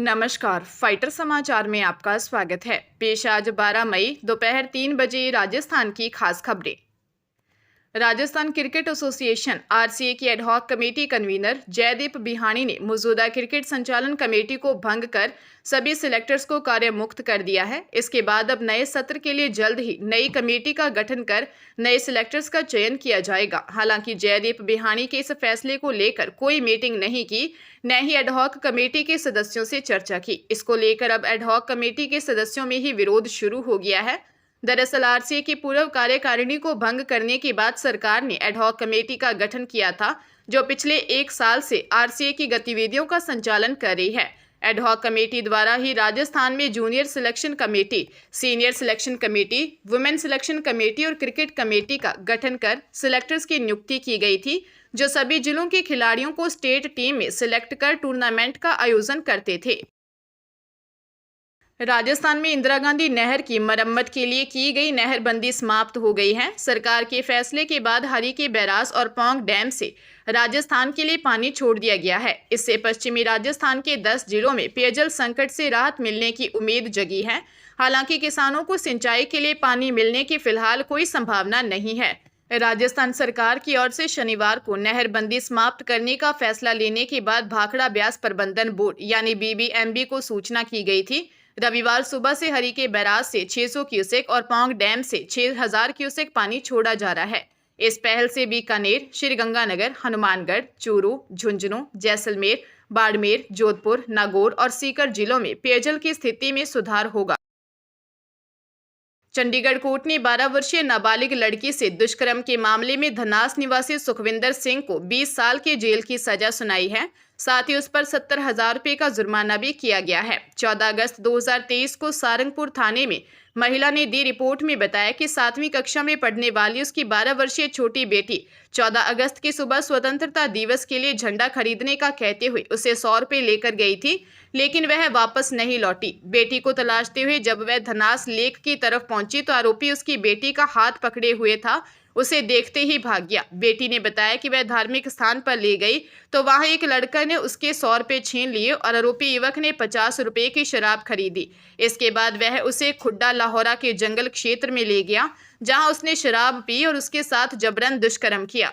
नमस्कार, फाइटर समाचार में आपका स्वागत है। पेश आज 12 मई दोपहर 3 बजे राजस्थान की खास खबरें। राजस्थान क्रिकेट एसोसिएशन आरसीए की एडहॉक कमेटी कन्वीनर जयदीप बिहानी ने मौजूदा क्रिकेट संचालन कमेटी को भंग कर सभी सिलेक्टर्स को कार्य मुक्त कर दिया है। इसके बाद अब नए सत्र के लिए जल्द ही नई कमेटी का गठन कर नए सिलेक्टर्स का चयन किया जाएगा। हालांकि जयदीप बिहानी के इस फैसले को लेकर कोई मीटिंग नहीं की, न ही एडहॉक कमेटी के सदस्यों से चर्चा की। इसको लेकर अब एडहॉक कमेटी के सदस्यों में ही विरोध शुरू हो गया है। दरअसल आरसीए की पूर्व कार्यकारिणी को भंग करने के बाद सरकार ने एडहॉक कमेटी का गठन किया था, जो पिछले 1 साल से आरसीए की गतिविधियों का संचालन कर रही है। एडहॉक कमेटी द्वारा ही राजस्थान में junior selection committee, senior selection committee, women selection committee और क्रिकेट कमेटी का गठन कर सिलेक्टर्स की नियुक्ति की गई थी, जो सभी जिलों के खिलाड़ियों को स्टेट टीम में सिलेक्ट कर टूर्नामेंट का आयोजन करते थे। राजस्थान में इंदिरा गांधी नहर की मरम्मत के लिए की गई नहरबंदी समाप्त हो गई है। सरकार के फैसले के बाद हरिके बैराज और पौंग डैम से राजस्थान के लिए पानी छोड़ दिया गया है। इससे पश्चिमी राजस्थान के 10 जिलों में पेयजल संकट से राहत मिलने की उम्मीद जगी है। हालांकि किसानों को सिंचाई के लिए पानी मिलने की फिलहाल कोई संभावना नहीं है। राजस्थान सरकार की ओर से शनिवार को नहरबंदी समाप्त करने का फैसला लेने के बाद भाखड़ा ब्यास प्रबंधन बोर्ड यानी बीबीएमबी को सूचना की गई थी। रविवार सुबह से हरिके बैराज से 600 क्यूसेक और पौंग डैम से 6000 क्यूसेक पानी छोड़ा जा रहा है। इस पहल से बीकानेर, श्रीगंगानगर, हनुमानगढ़, चूरू, झुंझुनू, जैसलमेर, बाड़मेर, जोधपुर, नागौर और सीकर जिलों में पेयजल की स्थिति में सुधार होगा। चंडीगढ़ कोर्ट ने 12 वर्षीय नाबालिग लड़की से दुष्कर्म के मामले में धनास निवासी सुखविंदर सिंह को 20 साल की जेल की सजा सुनाई है। साथ ही उस पर 70,000 रुपये का जुर्माना भी किया गया है। 14 अगस्त 2023 को सारंगपुर थाने में महिला ने दी रिपोर्ट में बताया कि 7वीं कक्षा में पढ़ने वाली उसकी 12 वर्षीय छोटी बेटी 14 अगस्त की सुबह स्वतंत्रता दिवस के लिए झंडा खरीदने का कहते हुए उसे 100 रुपये लेकर गई थी, लेकिन वह वापस नहीं लौटी। बेटी को तलाशते हुए जब वह धनास लेक की तरफ पहुंची तो आरोपी उसकी बेटी का हाथ पकड़े हुए था, उसे देखते ही भाग गया। बेटी ने बताया कि वह धार्मिक स्थान पर ले गई तो वहां एक लड़का ने उसके 100 रुपये छीन लिए और आरोपी युवक ने 50 रुपये की शराब खरीदी। इसके बाद वह उसे खुड्डा लाहौरा के जंगल क्षेत्र में ले गया, जहां उसने शराब पी और उसके साथ जबरन दुष्कर्म किया।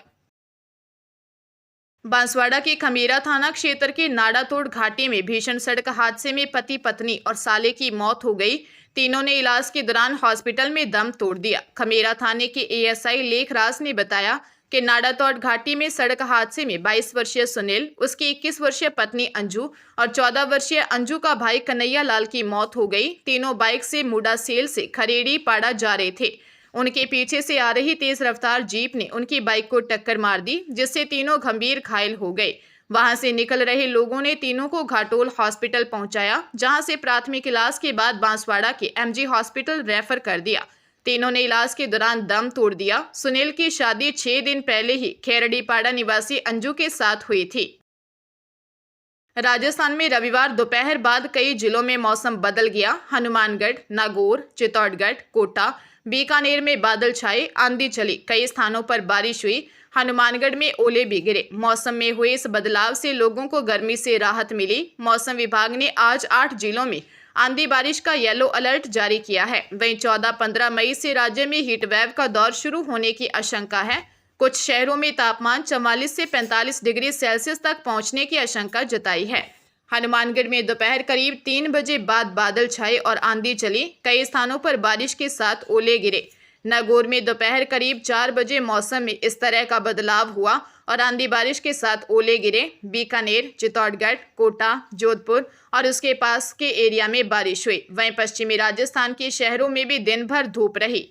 बांसवाड़ा के खमीरा थाना क्षेत्र के नाड़ातोड़ घाटी में भीषण सड़क हादसे में पति पत्नी और साले की मौत हो गई। तीनों ने इलाज के दौरान हॉस्पिटल में दम तोड़ दिया। खमीरा थाने के एएसआई लेखराज ने बताया कि नाड़ातोड़ घाटी में सड़क हादसे में 22 वर्षीय सुनील, उसकी 21 वर्षीय पत्नी अंजू और 14 वर्षीय अंजू का भाई कन्हैया लाल की मौत हो गई। तीनों बाइक से मुडासेल से खरेड़ी पाड़ा जा रहे थे। उनके पीछे से आ रही तेज रफ्तार जीप ने उनकी बाइक को टक्कर मार दी, जिससे तीनों गंभीर घायल हो गए। वहां से निकल रहे लोगों ने तीनों को घाटोल हॉस्पिटल पहुंचाया, जहां से प्राथमिक इलाज के बाद बांसवाड़ा के एमजी हॉस्पिटल रेफर कर दिया। तीनों ने इलाज के दौरान दम तोड़ दिया। सुनील की शादी 6 दिन पहले ही खेरड़ीपाड़ा निवासी अंजू के साथ हुई थी। राजस्थान में रविवार दोपहर बाद कई जिलों में मौसम बदल गया। हनुमानगढ़, नागौर, चित्तौड़गढ़, कोटा, बीकानेर में बादल छाए, आंधी चली, कई स्थानों पर बारिश हुई। हनुमानगढ़ में ओले भी गिरे। मौसम में हुए इस बदलाव से लोगों को गर्मी से राहत मिली। मौसम विभाग ने आज 8 जिलों में आंधी बारिश का येलो अलर्ट जारी किया है। वहीं 14-15 मई से राज्य में हीट वेव का दौर शुरू होने की आशंका है। कुछ शहरों में तापमान 44 से 45 डिग्री सेल्सियस तक पहुंचने की आशंका जताई है। हनुमानगढ़ में दोपहर करीब 3 बजे बाद बादल छाए और आंधी चली, कई स्थानों पर बारिश के साथ ओले गिरे। नागौर में दोपहर करीब 4 बजे मौसम में इस तरह का बदलाव हुआ और आंधी बारिश के साथ ओले गिरे। बीकानेर, चित्तौड़गढ़, कोटा, जोधपुर और उसके पास के एरिया में बारिश हुई। वहीं पश्चिमी राजस्थान के शहरों में भी दिन भर धूप रही।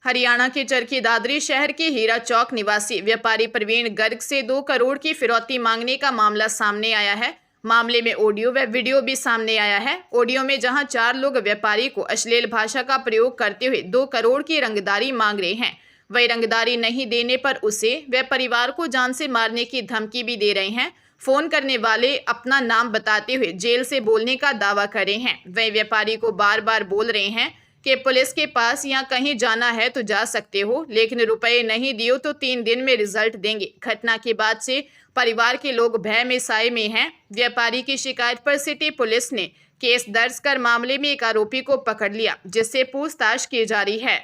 हरियाणा के चरखी दादरी शहर के हीरा चौक निवासी व्यापारी प्रवीण गर्ग से 2 करोड़ की फिरौती मांगने का मामला सामने आया है। मामले में ऑडियो व वीडियो भी सामने आया है। ऑडियो में जहां 4 लोग व्यापारी को अश्लील भाषा का प्रयोग करते हुए 2 करोड़ की रंगदारी मांग रहे हैं, वही रंगदारी नहीं देने पर उसे व परिवार को जान से मारने की धमकी भी दे रहे हैं। फोन करने वाले अपना नाम बताते हुए जेल से बोलने का दावा कर रहे हैं। वही व्यापारी को बार बार बोल रहे हैं कि पुलिस के पास यहाँ कहीं जाना है तो जा सकते हो, लेकिन रुपए नहीं दियो तो 3 दिन में रिजल्ट देंगे। घटना के बाद से परिवार के लोग भय में साए में हैं। व्यापारी की शिकायत पर सिटी पुलिस ने केस दर्ज कर मामले में एक आरोपी को पकड़ लिया, जिससे पूछताछ की जा रही है।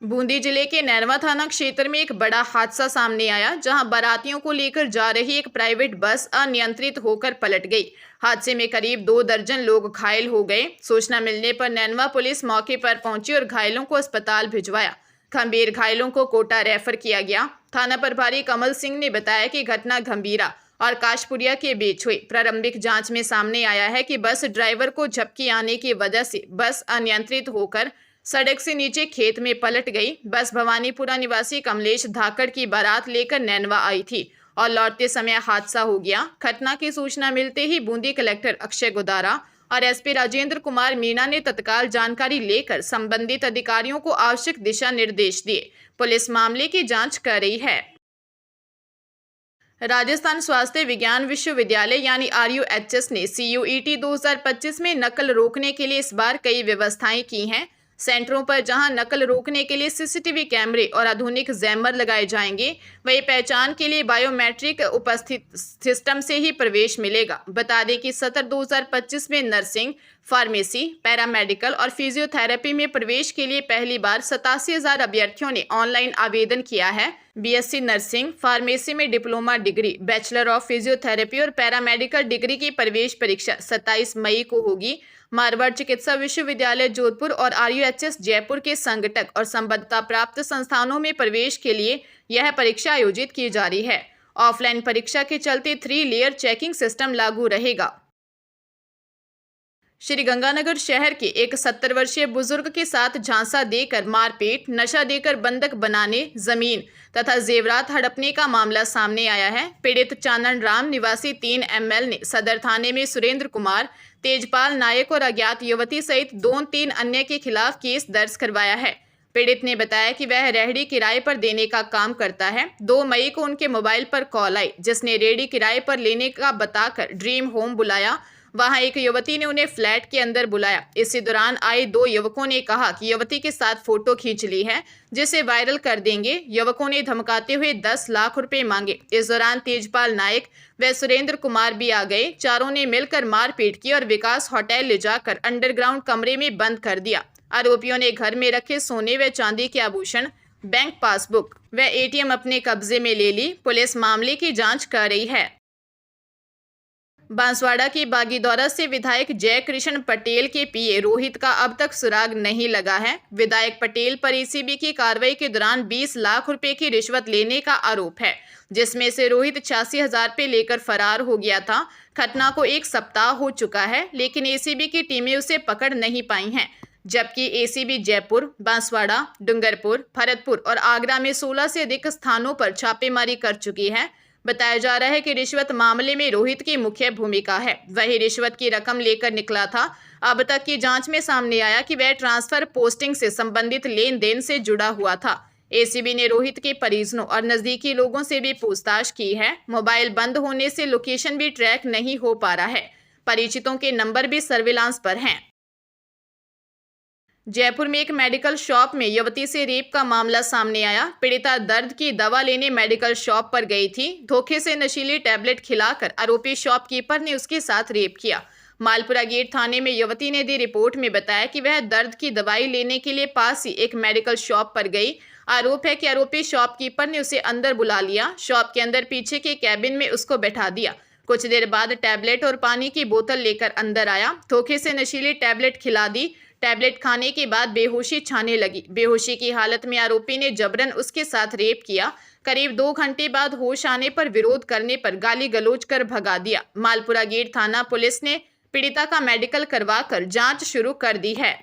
बूंदी जिले के नैनवा थाना क्षेत्र में एक बड़ा हादसा सामने आया, जहां बारातियों को लेकर जा रही एक प्राइवेट बस अनियंत्रित होकर पलट गई। हादसे में करीब 2 दर्जन लोग घायल हो गए। सूचना मिलने पर नैनवा पुलिस मौके पर पहुंची और घायलों को अस्पताल भिजवाया। गंभीर घायलों को कोटा रेफर किया गया। थाना प्रभारी कमल सिंह ने बताया कि घटना गंभीरा और काशपुरिया के बीच हुई। प्रारंभिक जांच में सामने आया है कि बस ड्राइवर को झपकी आने की वजह से बस अनियंत्रित होकर सड़क से नीचे खेत में पलट गई। बस भवानीपुरा निवासी कमलेश धाकड़ की बारात लेकर नैनवा आई थी और लौटते समय हादसा हो गया। घटना की सूचना मिलते ही बूंदी कलेक्टर अक्षय गोदारा और एसपी राजेंद्र कुमार मीणा ने तत्काल जानकारी लेकर संबंधित अधिकारियों को आवश्यक दिशा निर्देश दिए। पुलिस मामले की जांच कर रही है। राजस्थान स्वास्थ्य विज्ञान विश्वविद्यालय यानी RUHS ने CUET 2025 में नकल रोकने के लिए इस बार कई व्यवस्थाएं की हैं। सेंटरों पर जहां नकल रोकने के लिए CCTV कैमरे और आधुनिक जैमर लगाए जाएंगे, वहीं पहचान के लिए बायोमेट्रिक उपस्थित सिस्टम से ही प्रवेश मिलेगा। बता दें कि सत्र 2025 में नर्सिंग, फार्मेसी, पैरामेडिकल और फिजियोथेरेपी में प्रवेश के लिए पहली बार 87,000 अभ्यर्थियों ने ऑनलाइन आवेदन किया है। BSc नर्सिंग, फार्मेसी में diploma degree, bachelor of physiotherapy और पैरामेडिकल डिग्री की प्रवेश परीक्षा 27 मई को होगी। मारवाड़ चिकित्सा विश्वविद्यालय जोधपुर और RUHS जयपुर के संगठक और संबद्धता प्राप्त संस्थानों में प्रवेश के लिए यह परीक्षा आयोजित की जा रही है। ऑफलाइन परीक्षा के चलते 3 लेयर चेकिंग सिस्टम लागू रहेगा। श्रीगंगानगर शहर के एक 70 वर्षीय बुजुर्ग के साथ झांसा देकर मारपीट, नशा देकर बंधक बनाने, जमीन तथा जेवरात हड़पने का मामला सामने आया है। पीड़ित चानन राम निवासी 3 ML ने सदर थाने में सुरेंद्र कुमार, तेजपाल नायक और अज्ञात युवती सहित 2-3 अन्य के खिलाफ केस दर्ज करवाया है। पीड़ित ने बताया कि वह रेहड़ी किराए पर देने का काम करता है। 2 मई को उनके मोबाइल पर कॉल आई, जिसने रेहड़ी किराए पर लेने का बताकर ड्रीम होम बुलाया। वहां एक युवती ने उन्हें फ्लैट के अंदर बुलाया। इसी दौरान आए 2 युवकों ने कहा कि युवती के साथ फोटो खींच ली है, जिसे वायरल कर देंगे। युवकों ने धमकाते हुए 10 लाख रुपए मांगे। इस दौरान तेजपाल नायक व सुरेंद्र कुमार भी आ गए। चारों ने मिलकर मारपीट की और विकास होटल ले जाकर अंडरग्राउंड कमरे में बंद कर दिया। आरोपियों ने घर में रखे सोने व चांदी के आभूषण, बैंक पासबुक व ATM अपने कब्जे में ले ली। पुलिस मामले की जांच कर रही है। बांसवाड़ा की बागीदौरा से विधायक जय कृष्ण पटेल के PA रोहित का अब तक सुराग नहीं लगा है। विधायक पटेल पर ECB की कार्रवाई के दौरान 20 लाख रुपए की रिश्वत लेने का आरोप है, जिसमें से रोहित 86,000 रुपए लेकर फरार हो गया था। घटना को 1 सप्ताह हो चुका है, लेकिन ACB की टीमें उसे पकड़ नहीं पाई हैं, जबकि ACB जयपुर, बांसवाड़ा, डूंगरपुर, भरतपुर और आगरा में 16 से अधिक स्थानों पर छापेमारी कर चुकी है। बताया जा रहा है कि रिश्वत मामले में रोहित की मुख्य भूमिका है। वही रिश्वत की रकम लेकर निकला था। अब तक की जांच में सामने आया कि वह ट्रांसफर पोस्टिंग से संबंधित लेन देन से जुड़ा हुआ था। ACB ने रोहित के परिजनों और नजदीकी लोगों से भी पूछताछ की है। मोबाइल बंद होने से लोकेशन भी ट्रैक नहीं हो पा रहा है। परिचितों के नंबर भी सर्विलांस पर हैं। जयपुर में एक मेडिकल शॉप में युवती से रेप का मामला सामने आया। पीड़िता दर्द की दवा लेने मेडिकल शॉप पर गई थी। धोखे से नशीली टैबलेट खिलाकर आरोपी शॉपकीपर ने उसके साथ रेप किया। मालपुरा गेट थाने में युवती ने दी रिपोर्ट में बताया कि वह दर्द की दवाई लेने के लिए पास ही एक मेडिकल शॉप पर गई। आरोप है कि आरोपी शॉपकीपर ने उसे अंदर बुला लिया। शॉप के अंदर पीछे के कैबिन में उसको बैठा दिया। कुछ देर बाद टैबलेट और पानी की बोतल लेकर अंदर आया। धोखे से नशीली टैबलेट खिला दी। टैबलेट खाने के बाद बेहोशी छाने लगी। बेहोशी की हालत में आरोपी ने जबरन उसके साथ रेप किया। करीब 2 घंटे बाद होश आने पर विरोध करने पर गाली गलौज कर भगा दिया। मालपुरा गेट थाना पुलिस ने पीड़िता का मेडिकल करवाकर जांच शुरू कर दी है।